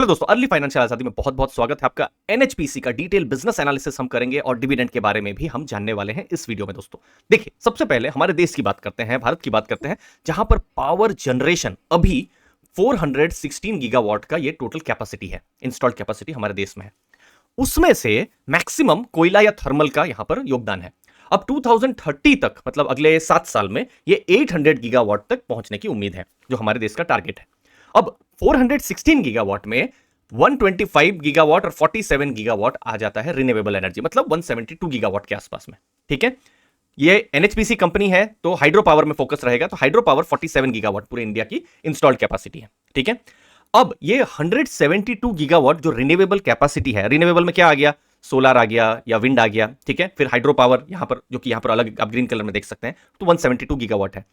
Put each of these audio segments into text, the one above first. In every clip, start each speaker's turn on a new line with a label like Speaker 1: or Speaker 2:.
Speaker 1: Hello दोस्तों, early financial आजादी में बहुत बहुत स्वागत है आपका। एनएचपीसी का डिटेल बिजनेस एनालिसिस हम करेंगे और डिविडेंड के बारे में भी हम जानने वाले हैं इस वीडियो में। दोस्तों देखिए, सबसे पहले हमारे देश की बात करते हैं, भारत की बात करते हैं, जहां पर पावर जनरेशन अभी 416 गीगावाट का ये टोटल कैपेसिटी है, इंस्टॉल्ड कैपेसिटी हमारे देश में है। उसमें से मैक्सिमम कोयला या थर्मल का यहां पर योगदान है। अब 2030 तक, मतलब अगले 7 साल में, ये 800 गीगावाट तक पहुंचने की उम्मीद है, जो हमारे देश का टारगेट है। अब 416 गीगावाट में 125 गीगावाट और 47 गीगावाट आ जाता है रिन्यूएबल एनर्जी, मतलब 172 गीगावाट के आसपास में। ठीक है, ये एनएचपीसी कंपनी है तो हाइड्रो पावर में फोकस रहेगा, तो हाइड्रो पावर 47 गीगावाट पूरे इंडिया की इंस्टॉल्ड कैपेसिटी है। ठीक है, अब ये 172 गीगावाट जो रिन्यूएबल कैपेसिटी है, रिन्यूएबल में क्या आ गया, सोलर आ गया या विंड आ गया। ठीक है, फिर हाइड्रो पावर यहां पर, जो कि यहां पर अलग आप ग्रीन कलर में देख सकते हैं, तो 172 गीगावाट है।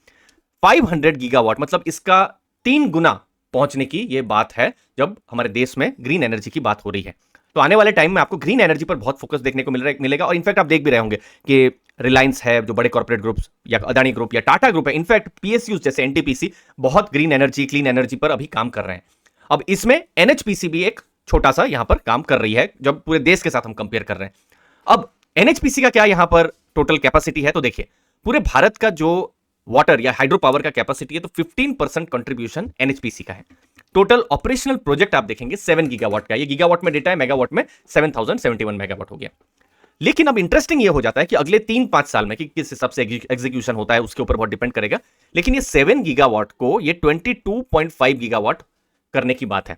Speaker 1: 500 गीगावाट मतलब इसका 3 गुना पहुंचने की ये बात है जब हमारे देश में ग्रीन एनर्जी की बात हो रही है। तो आने वाले टाइम में आपको ग्रीन एनर्जी पर बहुत फोकस देखने को मिलेगा। और इनफैक्ट आप देख भी रहे होंगे कि रिलायंस है, जो बड़े कॉर्पोरेट ग्रुप्स, या अदानी ग्रुप या टाटा ग्रुप है, इनफैक्ट पीएसयू जैसे एनटीपीसी बहुत ग्रीन एनर्जी, क्लीन एनर्जी पर अभी काम कर रहे हैं। अब इसमें एनएचपीसी भी एक छोटा सा यहां पर काम कर रही है, जब पूरे देश के साथ हम कंपेयर कर रहे हैं। अब एनएचपीसी का क्या यहां पर टोटल कैपेसिटी है, तो देखिए पूरे भारत का जो वाटर या हाइड्रो पावर का कैपेसिटी है, तो 15% कंट्रीब्यूशन एनएचपीसी का है। टोटल ऑपरेशनल प्रोजेक्ट आप देखेंगे 7 गीगावाट का, ये गीगावाट में डेटा है, मेगावाट में 7071 मेगावाट हो गया। लेकिन अब इंटरेस्टिंग ये हो जाता है कि अगले 3-5 साल में कि किस हिसाब से एग्जीक्यूशन होता है उसके ऊपर बहुत डिपेंड करेगा, लेकिन ये 7 गीगावाट को ये 22.5 गीगावाट करने की बात है।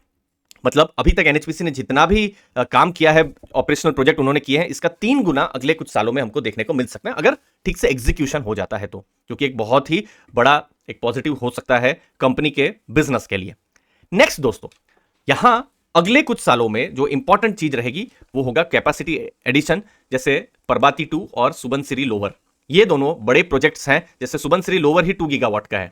Speaker 1: मतलब अभी तक एनएचपीसी ने जितना भी काम किया है, ऑपरेशनल प्रोजेक्ट उन्होंने किए हैं, इसका 3 गुना अगले कुछ सालों में हमको देखने को मिल सकता है, अगर ठीक से एग्जीक्यूशन हो जाता है तो, क्योंकि एक बहुत ही बड़ा एक पॉजिटिव हो सकता है कंपनी के बिजनेस के लिए। नेक्स्ट दोस्तों, यहां अगले कुछ सालों में जो इंपॉर्टेंट चीज रहेगी वो होगा कैपेसिटी एडिशन, जैसे परबाती 2 और सुबनसिरी लोअर, ये दोनों बड़े प्रोजेक्ट्स हैं। जैसे सुबनसिरी लोअर ही 2 गीगावाट का है,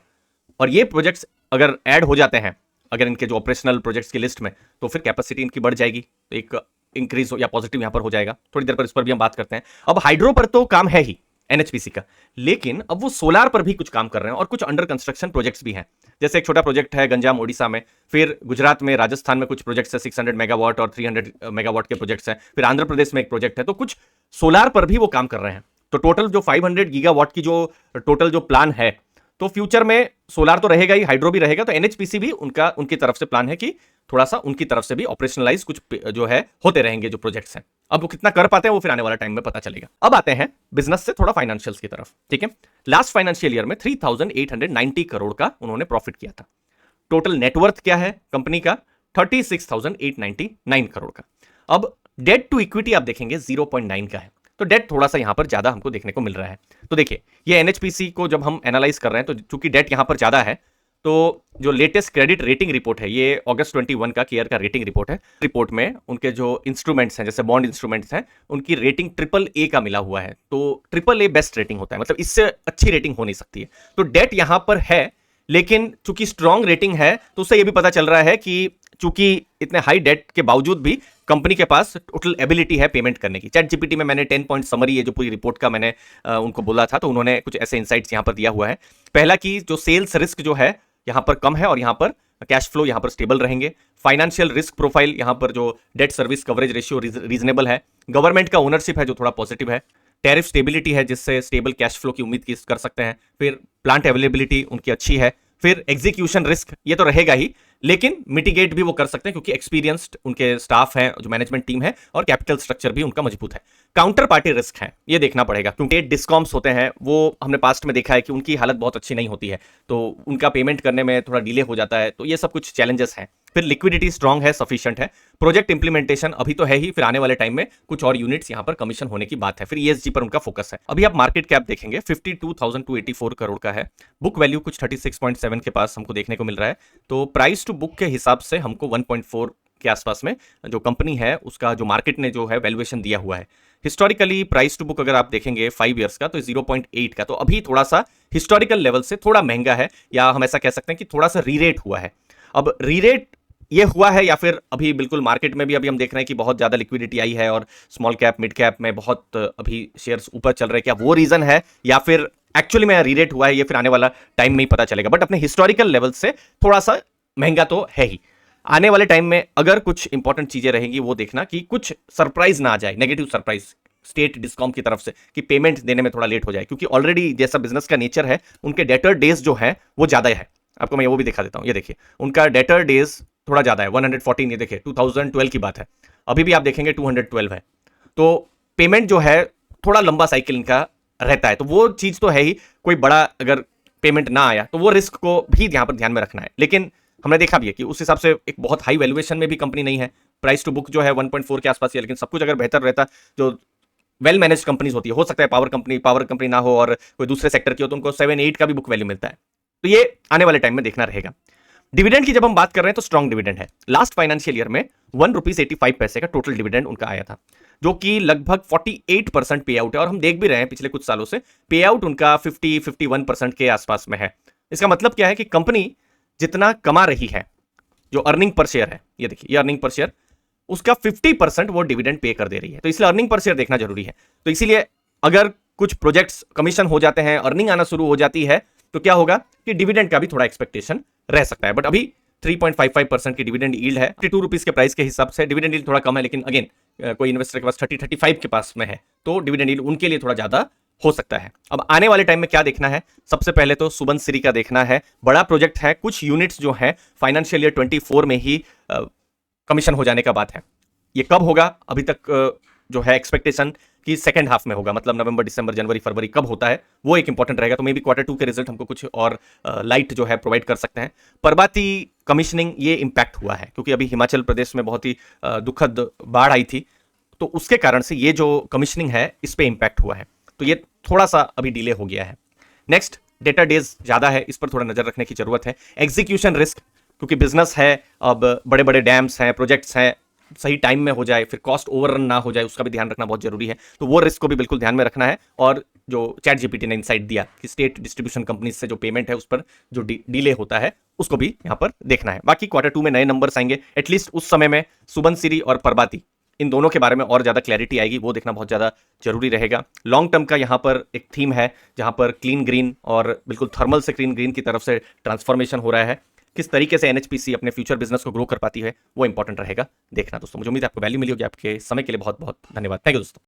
Speaker 1: और ये प्रोजेक्ट्स अगर ऐड हो जाते हैं, अगर इनके जो ऑपरेशनल प्रोजेक्ट्स की लिस्ट में, तो फिर कैपेसिटी इनकी बढ़ जाएगी, तो एक इंक्रीज या पॉजिटिव यहां पर हो जाएगा। थोड़ी देर पर इस पर भी हम बात करते हैं। अब हाइड्रो पर तो काम है ही एनएचपीसी का, लेकिन अब वो सोलार पर भी कुछ काम कर रहे हैं और कुछ अंडर कंस्ट्रक्शन प्रोजेक्ट्स भी हैं। जैसे एक छोटा प्रोजेक्ट है गंजाम ओडिशा में, फिर गुजरात में, राजस्थान में कुछ प्रोजेक्ट्स है, 600 मेगावाट और 300 मेगावाट के प्रोजेक्ट्स हैं, फिर आंध्र प्रदेश में एक प्रोजेक्ट है, तो कुछ सोलार पर भी वो काम कर रहे हैं। तो टोटल जो 500 गीगावाट की जो टोटल जो प्लान है, तो फ्यूचर में सोलार तो रहेगा ही, हाइड्रो भी रहेगा। तो एनएचपीसी भी उनकी तरफ से प्लान है कि थोड़ा सा उनकी तरफ से भी ऑपरेशनलाइज कुछ जो है होते रहेंगे जो प्रोजेक्ट्स हैं। अब वो कितना कर पाते हैं वो फिर आने वाला टाइम में पता चलेगा। अब आते हैं बिजनेस से थोड़ा फाइनेंशियल्स की तरफ। ठीक है, लास्ट फाइनेंशियल ईयर में 3890 करोड़ का उन्होंने प्रॉफिट किया था। टोटल नेटवर्थ क्या है कंपनी का, 36,899 करोड़ का। अब डेट टू इक्विटी आप देखेंगे 0.9 का है, तो डेट थोड़ा सा यहां पर ज्यादा हमको देखने को मिल रहा है। तो देखिए, ये एनएचपीसी को जब हम एनालाइज कर रहे हैं, तो चूंकि डेट यहां पर ज्यादा है, तो जो लेटेस्ट क्रेडिट रेटिंग रिपोर्ट है, ये अगस्त 21 का केयर का रेटिंग रिपोर्ट है। रिपोर्ट में उनके जो इंस्ट्रूमेंट्स हैं, जैसे बॉन्ड इंस्ट्रूमेंट्स हैं, उनकी रेटिंग AAA का मिला हुआ है। तो AAA बेस्ट रेटिंग होता है, मतलब इससे अच्छी रेटिंग हो नहीं सकती है। तो डेट यहां पर है, लेकिन चूंकि स्ट्रॉन्ग रेटिंग है, तो उससे यह भी पता चल रहा है कि चूंकि इतने हाई डेट के बावजूद भी कंपनी के पास टोटल एबिलिटी है पेमेंट करने की। चैट जीपीटी में मैंने 10 पॉइंट समरी, ये जो पूरी रिपोर्ट का मैंने उनको बोला था, तो उन्होंने कुछ ऐसे इंसाइट्स यहां पर दिया हुआ है। पहला कि जो सेल्स रिस्क जो है यहां पर कम है, और यहां पर कैश फ्लो यहां पर स्टेबल रहेंगे। फाइनेंशियल रिस्क प्रोफाइल यहां पर जो debt service coverage ratio reasonable है। गवर्नमेंट का ओनरशिप है जो थोड़ा पॉजिटिव है। टैरिफ स्टेबिलिटी है, जिससे स्टेबल कैश फ्लो की उम्मीद कर सकते हैं। फिर प्लांट अवेलेबिलिटी उनकी अच्छी है। फिर एग्जीक्यूशन रिस्क ये तो रहेगा ही, लेकिन मिटिगेट भी वो कर सकते हैं, क्योंकि एक्सपीरियंस्ड उनके स्टाफ है, जो मैनेजमेंट टीम है, और कैपिटल स्ट्रक्चर भी उनका मजबूत है। काउंटर पार्टी रिस्क है, ये देखना पड़ेगा, क्योंकि डिस्कॉम्स होते हैं, वो हमने पास्ट में देखा है कि उनकी हालत बहुत अच्छी नहीं होती है, तो उनका पेमेंट करने में थोड़ा डिले हो जाता है। तो ये सब कुछ चैलेंजेस हैं। फिर लिक्विडिटी स्ट्रांग है, सफिशिएंट है। प्रोजेक्ट इंप्लीमेंटेशन अभी तो है ही, फिर आने वाले टाइम में कुछ और यूनिट्स यहां पर कमीशन होने की बात है। फिर ईएसजी पर उनका फोकस है। अभी आप मार्केट कैप देखेंगे 52,284 करोड़ का है। बुक वैल्यू कुछ 36.7 के पास हमको देखने को मिल रहा है। तो प्राइस टू बुक के हिसाब से हमको 1.4 के आसपास में जो कंपनी है उसका जो मार्केट ने जो है वैल्यूएशन दिया हुआ है। हिस्टोरिकली प्राइस टू बुक अगर आप देखेंगे 5 इयर्स का, तो 0.8 का, तो अभी थोड़ा सा हिस्टोरिकल लेवल से थोड़ा महंगा है, या हम ऐसा कह सकते हैं कि थोड़ा सा रीरेट हुआ है। अब रीरेट ये हुआ है, या फिर अभी बिल्कुल मार्केट में भी अभी हम देख रहे हैं कि बहुत ज्यादा लिक्विडिटी आई है और स्मॉल कैप मिड कैप में बहुत अभी शेयर्स ऊपर चल रहे हैं, क्या वो रीजन है, या फिर एक्चुअली में रीरेट हुआ है, ये फिर आने वाला टाइम में ही पता चलेगा। बट अपने हिस्टोरिकल लेवल से थोड़ा सा महंगा तो है ही। आने वाले टाइम में अगर कुछ इंपॉर्टेंट चीजें रहेंगी वो देखना कि कुछ सरप्राइज ना आ जाए, नेगेटिव सरप्राइज स्टेट डिस्कॉम की तरफ से कि पेमेंट देने में थोड़ा लेट हो जाए, क्योंकि ऑलरेडी जैसा बिजनेस का नेचर है उनके डेटर डेज जो है वो ज्यादा है। आपको मैं वो भी दिखा देता हूं, ये देखिए उनका डेटर डेज थोड़ा ज्यादा है, 114। ये देखिए 2012 की बात है, अभी भी आप देखेंगे 212 है। तो पेमेंट जो है थोड़ा लंबा साइकिल इनका रहता है, तो वो चीज तो है ही। कोई बड़ा अगर पेमेंट ना आया तो वो रिस्क को भी यहां पर ध्यान में रखना है। लेकिन हमने देखा भी है कि उस हिसाब से एक बहुत हाई वैल्यूएशन में भी कंपनी नहीं है, प्राइस टू बुक जो है 1.4 के आसपास ही है। लेकिन सब कुछ अगर बेहतर रहता, जो वेल मैनेज कंपनीज होती है, हो सकता है पावर कंपनी ना हो और कोई दूसरे सेक्टर की हो, तो उनको 7-8 का भी बुक वैल्यू मिलता है। तो ये आने वाले टाइम में देखना रहेगा। डिविडेंड की जब हम बात कर रहे हैं तो स्ट्रॉन्ग डिविडेंड है। लास्ट फाइनेंशियल ईयर में 1.85 रुपीज का टोटल डिविडेंड उनका आया था, जो कि लगभग 48% पे आउट है। और हम देख भी रहे हैं पिछले कुछ सालों से पे आउट उनका 50-51% के आसपास में है। इसका मतलब क्या है कि कंपनी जितना कमा रही है, जो अर्निंग पर शेयर है, ये देखिए ये अर्निंग पर शेयर, उसका 50% वो डिविडेंड पे कर दे रही है। तो इसलिए अर्निंग पर शेयर देखना जरूरी है। तो इसीलिए अगर कुछ प्रोजेक्ट्स कमीशन हो जाते हैं, अर्निंग आना शुरू हो जाती है, तो क्या होगा कि डिविडेंड का भी थोड़ा एक्सपेक्टेशन रह सकता है। बट अभी 3.55% की डिविडेंड यील्ड है। 52 रुपीज के प्राइस के हिसाब से डिविडेंड यील्ड थोड़ा कम है, लेकिन अगेन कोई इन्वेस्टर के पास 30-35 के पास में है तो डिविडेंड यील्ड उनके लिए थोड़ा ज्यादा हो सकता है। अब आने वाले टाइम में क्या देखना है, सबसे पहले तो सुबनसिरी का देखना है। बड़ा प्रोजेक्ट है, कुछ यूनिट्स जो है फाइनेंशियल ईयर 24 में ही कमीशन हो जाने का बात है। ये कब होगा अभी तक जो है एक्सपेक्टेशन कि सेकंड हाफ में होगा, मतलब नवंबर, दिसंबर, जनवरी, फरवरी कब होता है वो एक इंपॉर्टेंट रहेगा। तो मे बी Q2 के रिजल्ट हमको कुछ और लाइट जो है प्रोवाइड कर सकते हैं। परबाती कमीशनिंग ये इंपैक्ट हुआ है क्योंकि अभी हिमाचल प्रदेश में बहुत ही दुखद बाढ़ आई थी, तो उसके कारण से ये जो कमीशनिंग है इस पे इंपैक्ट हुआ है, तो ये थोड़ा सा अभी डिले हो गया है। नेक्स्ट, डेटा डेज ज्यादा है, इस पर थोड़ा नजर रखने की जरूरत है। एग्जीक्यूशन रिस्क, क्योंकि बिजनेस है, अब बड़े बड़े डैम्स हैं, प्रोजेक्ट्स हैं, सही टाइम में हो जाए, फिर कॉस्ट ओवररन ना हो जाए, उसका भी ध्यान रखना बहुत जरूरी है। तो वो रिस्क को भी बिल्कुल ध्यान में रखना है। और जो चैट जीपीटी ने इनसाइट दिया कि स्टेट डिस्ट्रीब्यूशन कंपनी से जो पेमेंट है उस पर जो डिले होता है उसको भी यहां पर देखना है। बाकी Q2 में नए नंबर्स आएंगे, एटलीस्ट उस समय में सुबनसिरी और परबाती इन दोनों के बारे में और ज्यादा क्लैरिटी आएगी, वो देखना बहुत ज्यादा जरूरी रहेगा। लॉन्ग टर्म का यहाँ पर एक थीम है जहां पर क्लीन ग्रीन और बिल्कुल थर्मल से क्लीन ग्रीन की तरफ से ट्रांसफॉर्मेशन हो रहा है। किस तरीके से एनएचपीसी अपने फ्यूचर बिजनेस को ग्रो कर पाती है वो इंपॉर्टेंट रहेगा देखना। दोस्तों मुझे उम्मीद है आपको वैल्यू मिली होगी। आपके समय के लिए बहुत बहुत धन्यवाद। थैंक यू दोस्तों।